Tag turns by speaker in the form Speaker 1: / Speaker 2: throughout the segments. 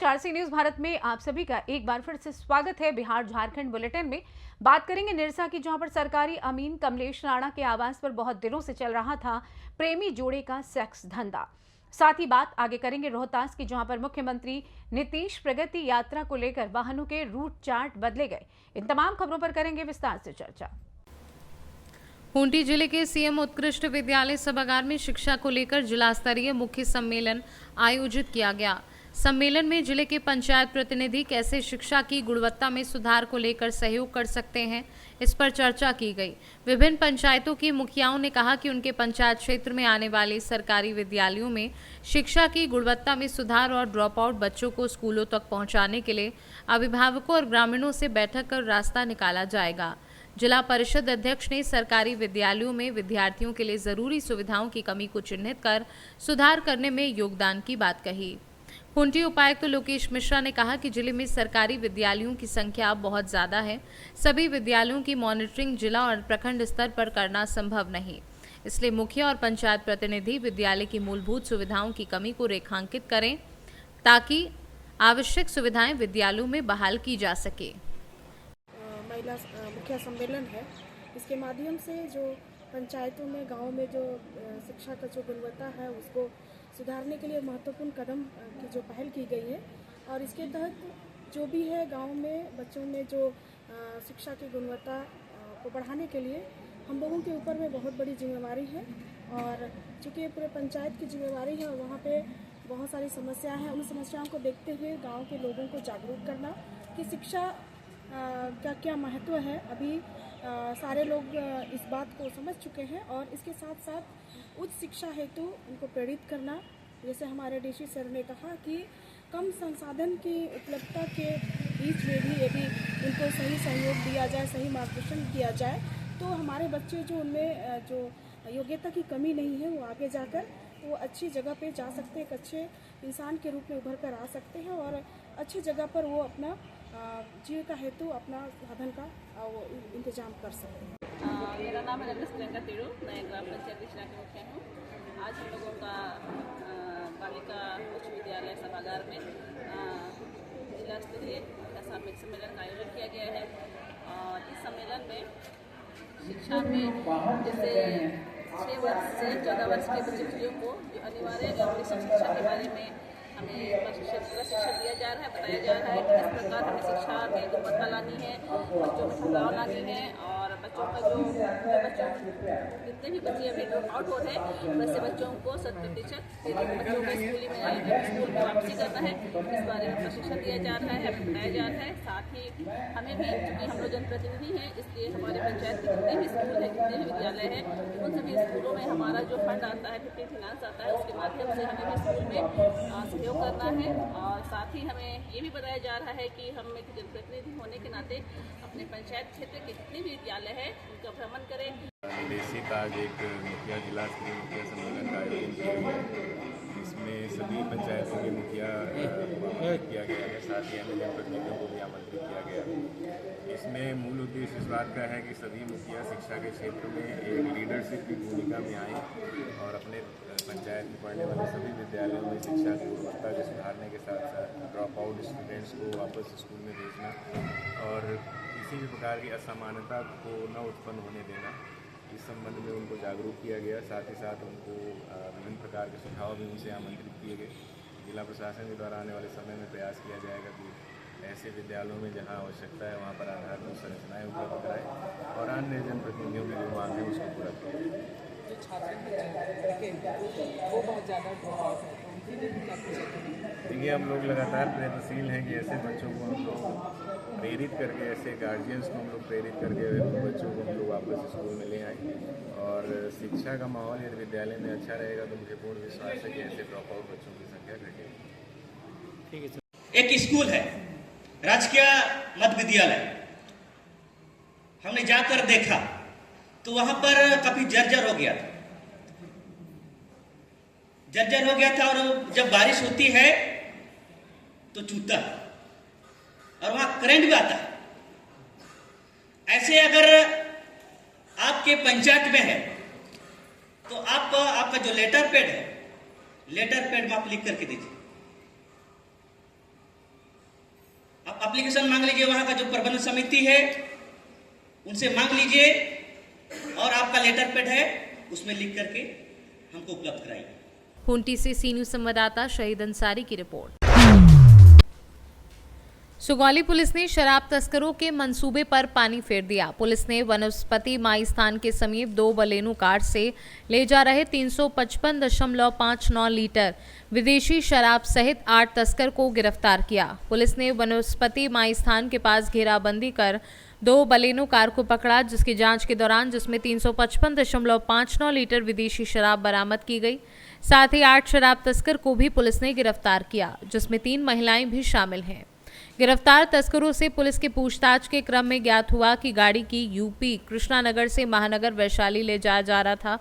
Speaker 1: RC news Bharat में आप सभी का एक बार फिर से स्वागत है। बिहार झारखंड बुलेटिन में बात करेंगे निरसा की, जहां पर सरकारी अमीन कमलेश राणा के आवास पर बहुत दिनों से चल रहा था प्रेमी जोड़े का सेक्स धंधा। साथ ही बात आगे करेंगे रोहतास की, जहां पर मुख्यमंत्री नीतीश प्रगति यात्रा को लेकर वाहनों के रूट चार्ट बदले गए। इन तमाम खबरों पर करेंगे विस्तार से चर्चा।
Speaker 2: खूंटी जिले के सीएम उत्कृष्ट विद्यालय सभागार में शिक्षा को लेकर जिला स्तरीय मुख्य सम्मेलन आयोजित किया गया। सम्मेलन में जिले के पंचायत प्रतिनिधि कैसे शिक्षा की गुणवत्ता में सुधार को लेकर सहयोग कर सकते हैं, इस पर चर्चा की गई। विभिन्न पंचायतों की मुखियाओं ने कहा कि उनके पंचायत क्षेत्र में आने वाले सरकारी विद्यालयों में शिक्षा की गुणवत्ता में सुधार और ड्रॉप आउट बच्चों को स्कूलों तक पहुंचाने के लिए अभिभावकों और ग्रामीणों से बैठक कर रास्ता निकाला जाएगा। जिला परिषद अध्यक्ष ने सरकारी विद्यालयों में विद्यार्थियों के लिए जरूरी सुविधाओं की कमी को चिन्हित कर सुधार करने में योगदान की बात कही। खूंटी उपायुक्त लोकेश मिश्रा ने कहा कि जिले में सरकारी विद्यालयों की संख्या बहुत ज़्यादा है। सभी विद्यालयों की मॉनिटरिंग जिला और प्रखंड स्तर पर करना संभव नहीं, इसलिए मुखिया और पंचायत प्रतिनिधि विद्यालय की मूलभूत सुविधाओं की कमी को रेखांकित करें ताकि आवश्यक सुविधाएं विद्यालयों में बहाल की जा सके।
Speaker 3: महिला मुखिया सम्मेलन है, इसके माध्यम से जो पंचायतों में गाँव में जो शिक्षा का जो गुणवत्ता है उसको सुधारने के लिए महत्वपूर्ण कदम की जो पहल की गई है और इसके तहत जो भी है गांव में बच्चों में जो शिक्षा की गुणवत्ता को बढ़ाने के लिए हम लोगों के ऊपर में बहुत बड़ी जिम्मेवारी है। और चूँकि पूरे पंचायत की जिम्मेवारी है, वहाँ पे बहुत सारी समस्याएं हैं। उन समस्याओं को देखते हुए गांव के लोगों को जागरूक करना कि शिक्षा का क्या महत्व है। अभी सारे लोग इस बात को समझ चुके हैं और इसके साथ साथ उच्च शिक्षा हेतु उनको प्रेरित करना। जैसे हमारे डीसी सर ने कहा कि कम संसाधन की उपलब्धता के बीच में भी यदि उनको सही सहयोग दिया जाए, सही मार्गदर्शन किया जाए, तो हमारे बच्चे जो उनमें जो योग्यता की कमी नहीं है वो आगे जाकर वो अच्छी जगह पे जा सकते हैं, एक अच्छे इंसान के रूप में उभर कर आ सकते हैं और अच्छी जगह पर वो अपना जीविका हेतु अपना साधन का वो इंतजाम कर सकते हैं।
Speaker 4: मेरा नाम है प्रियंका तिड़ू, मैं ग्राम पंचायत जिला की मुखिया हूँ। आज हम लोगों का बालिका उच्च विद्यालय सभागार में जिला स्तरीय सामूहिक सम्मेलन का आयोजन किया गया है। और इस सम्मेलन में शिक्षा में जैसे 6 वर्ष से 14 वर्ष के बच्चियों को जो अनिवार्य शिक्षा के बारे में हमें प्रशिक्षण दिया जा रहा है, बताया जा रहा है कि किस प्रकार हमें शिक्षा में गुणवत्ता लानी है, बच्चों में बदलाव लानी है और बच्चों का जो जितने भी बच्चे अभी ड्रॉप आउट हो रहे हैं वैसे बच्चों को 100% बच्चों को स्कूल में वापसी करना है। इस बारे में प्रशिक्षण दिया जा रहा है, हमें बताया जा रहा है। साथ ही हमें भी, चूँकि हम लोग जनप्रतिनिधि हैं, इसलिए हमारे पंचायत के जितने भी स्कूल हैं, जितने भी विद्यालय हैं, उन सभी स्कूलों में हमारा जो फंड आता है, 50 फाइनेंस आता है, उसके माध्यम से हमें भी स्कूल में सहयोग करना है। और साथ ही हमें ये भी बताया जा रहा है कि हम एक जनप्रतिनिधि होने के नाते अपने पंचायत क्षेत्र के जितने भी विद्यालय हैं उनका भ्रमण करें।
Speaker 5: विदेशी का आज एक मुखिया जिला स्तरीय मुखिया सम्मेलन का आयोजन किया गया, इसमें सभी पंचायतों के मुखिया किया गया है, साथ ही एमएलए प्रतिनिधियों को भी आमंत्रित किया गया। इसमें मूल उद्देश्य इस बात का है कि सभी मुखिया शिक्षा के क्षेत्र में एक लीडरशिप की भूमिका में आए और अपने पंचायत में पढ़ने वाले सभी विद्यालयों में शिक्षा की गुणवत्ता को सुधारने के साथ साथ ड्रॉप आउट स्टूडेंट्स को वापस स्कूल में भेजना और किसी भी प्रकार की असमानता को न उत्पन्न होने देना, इस संबंध में उनको जागरूक किया गया। साथ ही साथ उनको विभिन्न प्रकार के सुझाव भी उनसे आमंत्रित किए गए। जिला प्रशासन के द्वारा आने वाले समय में प्रयास किया जाएगा कि ऐसे विद्यालयों में जहां आवश्यकता है वहां पर आधारभूत संरचनाएं उपलब्ध कराएं और अन्य जनप्रतिनिधियों की जो मांग है उसको पूरा करें। देखिए, हम लोग लगातार प्रयत्नशील हैं कि ऐसे बच्चों को हम लोग प्रेरित करके, ऐसे गार्जियंस को हम लोग प्रेरित करके बच्चों को हम लोग वापस स्कूल में ले आएँ। और शिक्षा का माहौल यदि विद्यालय में अच्छा रहेगा तो मुझे पूर्ण विश्वास है कि ऐसे ड्रॉप आउट बच्चों की संख्या घटेगी।
Speaker 6: ठीक है सर। एक स्कूल है राजकीय मध्य विद्यालय, हमने जाकर देखा तो वहां पर काफी जर्जर हो गया था और जब बारिश होती है तो चूता और वहां करंट भी आता है। ऐसे अगर आपके पंचायत में है तो आपका जो लेटर पैड है, लेटर पैड में आप लिख करके दीजिए एप्लीकेशन मांग लीजिए, वहाँ का जो प्रबंध समिति है उनसे मांग लीजिए और आपका लेटर पैड है उसमें लिख करके हमको उपलब्ध कराइए।
Speaker 2: खूंटी से सी न्यूज संवाददाता शहीद अंसारी की रिपोर्ट। सुगौली पुलिस ने शराब तस्करों के मंसूबे पर पानी फेर दिया। पुलिस ने वनस्पति माई स्थान के समीप 2 बलेनो कार से ले जा रहे 355.59 लीटर विदेशी शराब सहित 8 तस्कर को गिरफ्तार किया। पुलिस ने वनस्पति माई स्थान के पास घेराबंदी कर 2 बलेनो कार को पकड़ा, जिसकी जांच के दौरान जिसमें 355.59 लीटर विदेशी शराब बरामद की गई। साथ ही 8 शराब तस्कर को भी पुलिस ने गिरफ्तार किया, जिसमें 3 महिलाएं भी शामिल हैं। गिरफ्तार तस्करों से पुलिस की पूछताछ के क्रम में ज्ञात हुआ कि गाड़ी की यूपी कृष्णानगर से महानगर वैशाली ले जाया जा रहा था।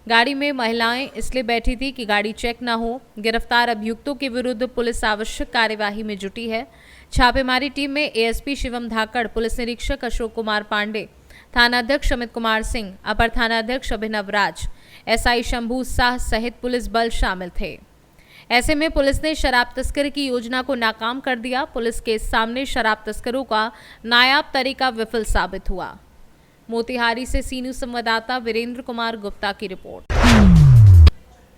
Speaker 2: गाड़ी में महिलाएं इसलिए बैठी थी कि गाड़ी चेक न हो। गिरफ्तार अभियुक्तों के विरुद्ध पुलिस आवश्यक कार्यवाही में जुटी है। छापेमारी टीम में एएसपी शिवम धाकड़, पुलिस निरीक्षक अशोक कुमार पांडे, थानाध्यक्ष अमित कुमार सिंह, अपर थानाध्यक्ष अभिनव राज, एसआई शंभू शाह सहित पुलिस बल शामिल थे। ऐसे में पुलिस ने शराब तस्करी की योजना को नाकाम कर दिया। पुलिस के सामने शराब तस्करों का नायाब तरीका विफल साबित हुआ। मोतिहारी से सी न्यूज संवाददाता वीरेंद्र कुमार गुप्ता की रिपोर्ट।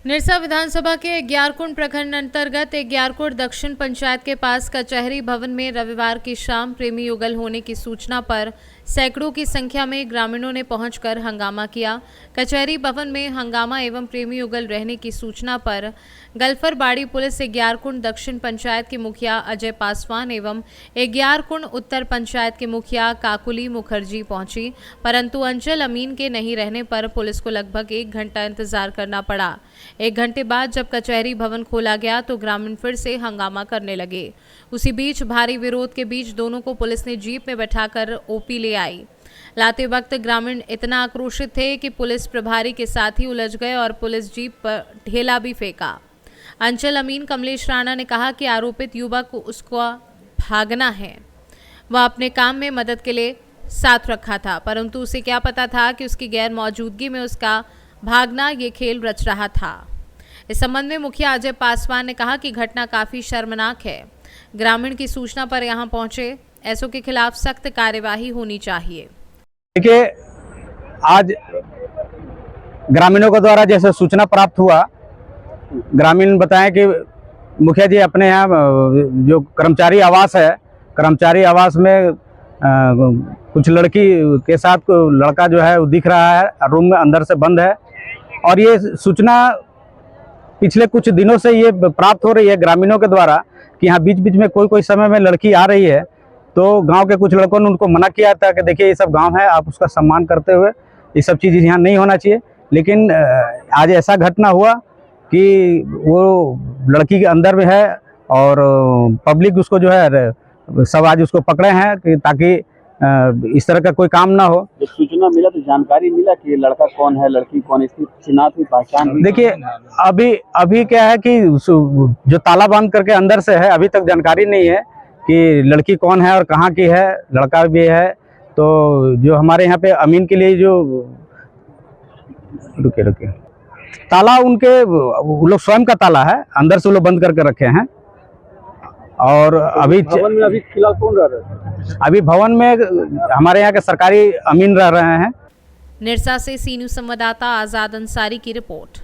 Speaker 2: निरसा विधानसभा के ग्यारकुंड प्रखंड अंतर्गत ग्यारकुंड दक्षिण पंचायत के पास कचहरी भवन में रविवार की शाम प्रेमी युगल होने की सूचना पर सैकड़ों की संख्या में ग्रामीणों ने पहुंचकर हंगामा किया। कचहरी भवन में हंगामा एवं प्रेमी युगल रहने की सूचना पर गल्फरबाड़ी पुलिस ग्यारकुंड दक्षिण पंचायत के मुखिया अजय पासवान एवं ग्यारकुंड उत्तर पंचायत के मुखिया काकुली मुखर्जी पहुंची, परंतु अंचल अमीन के नहीं रहने पर पुलिस को लगभग 1 घंटा इंतजार करना पड़ा। 1 घंटे बाद जब कचहरी भवन खोला गया तो ग्रामीण फिर से हंगामा करने लगे। उसी बीच भारी विरोध के बीच दोनों को पुलिस ने जीप में बैठाकर ओपी ले आई। लाते वक्त ग्रामीण इतना आक्रोशित थे कि पुलिस प्रभारी के साथ ही उलझ गए और पुलिस जीप पर ढेला भी फेंका। अंचल अमीन कमलेश राणा ने कहा कि आरोपित युवक को उसका भागना है। वह अपने काम में मदद के लिए साथ रखा था, परंतु उसे क्या पता था कि उसकी गैर मौजूदगी में उसका भागना ये खेल रच रहा था। इस संबंध में मुखिया अजय पासवान ने कहा कि घटना काफी शर्मनाक है। ग्रामीण की सूचना पर यहां पहुंचे ऐसों के खिलाफ सख्त कार्यवाही होनी चाहिए।
Speaker 7: देखिए, आज ग्रामीणों के द्वारा जैसे सूचना प्राप्त हुआ, ग्रामीण बताएं कि मुखिया जी अपने यहाँ जो कर्मचारी आवास है, कर्मचारी आवास में कुछ लड़की के साथ लड़का जो है वो दिख रहा है, रूम में अंदर से बंद है। और ये सूचना पिछले कुछ दिनों से ये प्राप्त हो रही है ग्रामीणों के द्वारा कि यहाँ बीच बीच में कोई समय में लड़की आ रही है। तो गांव के कुछ लड़कों ने उनको मना किया था कि देखिए ये सब गांव है, आप उसका सम्मान करते हुए ये सब चीज़ यहाँ नहीं होना चाहिए। लेकिन आज ऐसा घटना हुआ कि वो लड़की के अंदर में है और पब्लिक उसको जो है सब आज उसको पकड़े हैं कि ताकि इस तरह का कोई काम ना हो।
Speaker 8: जब सूचना मिला तो जानकारी मिला कि ये लड़का कौन है, लड़की कौन, इसकी शिनाख्त हुई, पहचान हुई?
Speaker 7: देखिए, अभी क्या है कि जो ताला बंद करके अंदर से है, अभी तक जानकारी नहीं है कि लड़की कौन है और कहाँ की है, लड़का भी है। तो जो हमारे यहाँ पे अमीन के लिए जो रुके ताला उनके वो लोग स्वयं का ताला है, अंदर से वो लोग बंद करके रखे हैं। और
Speaker 8: भवन में अभी फिलहाल कौन रह रहा है?
Speaker 7: अभी भवन में हमारे यहाँ के सरकारी अमीन रह रहे हैं।
Speaker 2: निरसा से सी न्यूज संवाददाता आजाद अंसारी की रिपोर्ट।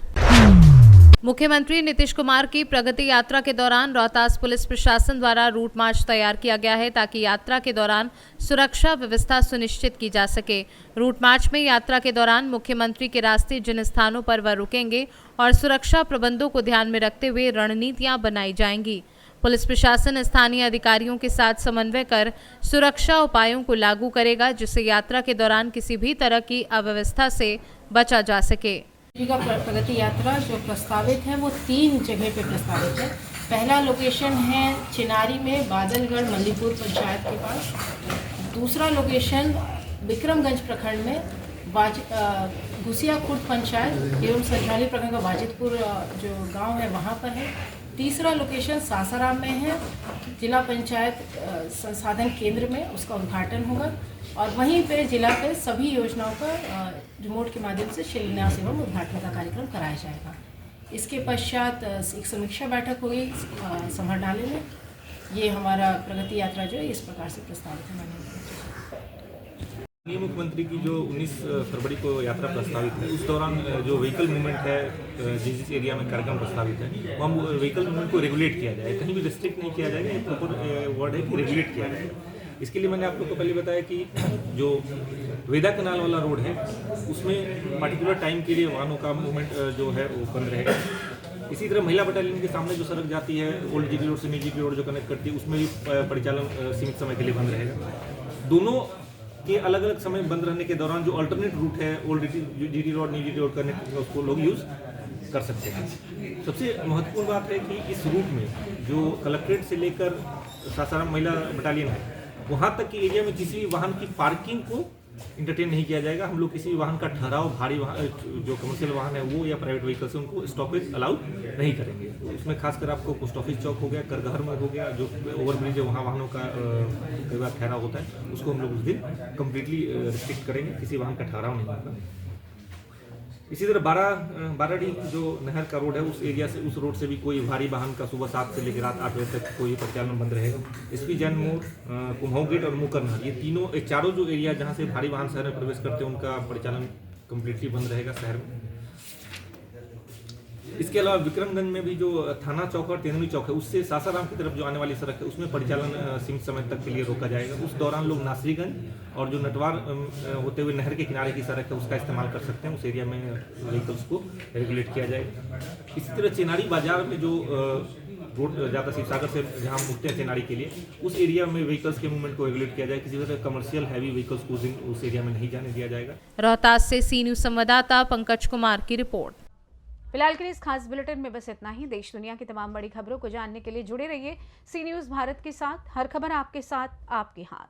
Speaker 2: मुख्यमंत्री नीतीश कुमार की प्रगति यात्रा के दौरान रोहतास पुलिस प्रशासन द्वारा रूट मार्च तैयार किया गया है ताकि यात्रा के दौरान सुरक्षा व्यवस्था सुनिश्चित की जा सके। रूट मार्च में यात्रा के दौरान मुख्यमंत्री के रास्ते जिन स्थानों पर वह रुकेंगे और सुरक्षा प्रबंधों को ध्यान में रखते हुए रणनीतियां बनाई जाएंगी। पुलिस प्रशासन स्थानीय अधिकारियों के साथ समन्वय कर सुरक्षा उपायों को लागू करेगा, जिससे यात्रा के दौरान किसी भी तरह की अव्यवस्था से बचा जा सके।
Speaker 3: का प्रगति यात्रा जो प्रस्तावित है वो 3 जगह पे प्रस्तावित है। पहला लोकेशन है चिनारी में बादलगढ़ मल्लीपुर पंचायत के पास। दूसरा लोकेशन विक्रमगंज प्रखंड में घुसिया खुर्द पंचायत एवं संझाली प्रखंड का वाजिदपुर जो गांव है वहां पर है। तीसरा लोकेशन सासाराम में है, जिला पंचायत संसाधन केंद्र में उसका उद्घाटन होगा और वहीं पे जिला पे सभी योजनाओं का रिमोट के माध्यम से शिलान्यास एवं उद्घाटन का कार्यक्रम कराया जाएगा। इसके पश्चात एक समीक्षा बैठक होगी समरडाले में
Speaker 9: ये हमारा प्रगति यात्रा जो है इस प्रकार से प्रस्तावित है माननीय
Speaker 10: माननीय मुख्यमंत्री की जो 19 फरवरी को यात्रा प्रस्तावित है, उस दौरान जो व्हीकल मूवमेंट है जिस एरिया में कार्यक्रम प्रस्तावित है वहाँ व्हीकल मूवमेंट को रेगुलेट किया जाए, कहीं भी रिस्ट्रिक्ट नहीं किया जाएगा। ये प्रॉपर वर्ड है कि रेगुलेट किया जाएगा। इसके लिए मैंने आप लोग को पहले बताया कि जो वेदा कनाल वाला रोड है उसमें पार्टिकुलर टाइम के लिए वाहनों का मूवमेंट जो है वो बंद रहेगा। इसी तरह महिला बटालियन के सामने जो सड़क जाती है ओल्ड जीपी रोड से न्यू जीपी रोड जो कनेक्ट करती है उसमें भी परिचालन सीमित समय के लिए बंद रहेगा। दोनों के अलग अलग समय बंद रहने के दौरान जो अल्टरनेट रूट है old GT road new GT road connect उसको लोग यूज़ कर सकते हैं। सबसे महत्वपूर्ण बात है कि इस रूट में जो कलेक्ट्रेट से लेकर सासाराम महिला बटालियन है वहाँ तक के एरिया में किसी भी वाहन की पार्किंग को इंटरटेन नहीं किया जाएगा। हम लोग किसी भी वाहन का ठहराव भारी वाहन जो कमर्शियल वाहन है वो या प्राइवेट व्हीकल्स है उनको स्टॉपेज अलाउ नहीं करेंगे। तो उसमें खासकर आपको पोस्ट ऑफिस चौक हो गया, करगहर में हो गया, जो ओवरब्रिज है वहाँ वाहनों का कई बार ठहराव होता है उसको हम लोग उस दिन कम्प्लीटली रिस्ट्रिक्ट करेंगे, किसी वाहन का ठहराव नहीं होगा। इसी तरह बाराडी जो नहर का रोड है उस एरिया से उस रोड से भी कोई भारी वाहन का सुबह 7 से लेकर रात 8 बजे तक कोई परिचालन बंद रहेगा। एसपी जैन मोड़, कुम्हाऊ गेट और मुकर नहर ये चारों जो एरिया जहाँ से भारी वाहन शहर में प्रवेश करते हैं उनका परिचालन कम्प्लीटली बंद रहेगा शहर में। इसके अलावा विक्रमगंज में भी जो थाना चौक और तेंदुली चौक है उससे सासाराम की तरफ जो आने वाली सड़क है उसमें परिचालन सीमित समय तक के लिए रोका जाएगा। उस दौरान लोग नासरीगंज और जो नटवार होते हुए नहर के किनारे की सड़क है उसका इस्तेमाल कर सकते हैं। उस एरिया में व्हीकल्स को रेगुलेट किया जाएगा। इसी तरह चेनारी बाजार में जो रोड जाता शिवसागर से जहाँ मुड़ते हैं चेनारी के लिए उस एरिया में व्हीकल्स के मूवमेंट को रेगुलेट किया जाए। किसी तरह कमर्शियल हैवी व्हीकल्स को उस एरिया में नहीं जाने दिया जाएगा।
Speaker 2: रोहतास से सी न्यूज संवाददाता पंकज कुमार की रिपोर्ट।
Speaker 1: फिलहाल के लिए इस खास बुलेटिन में बस इतना ही। देश दुनिया की तमाम बड़ी खबरों को जानने के लिए जुड़े रहिए सी न्यूज़ भारत के साथ। हर खबर आपके साथ, आपके हाथ।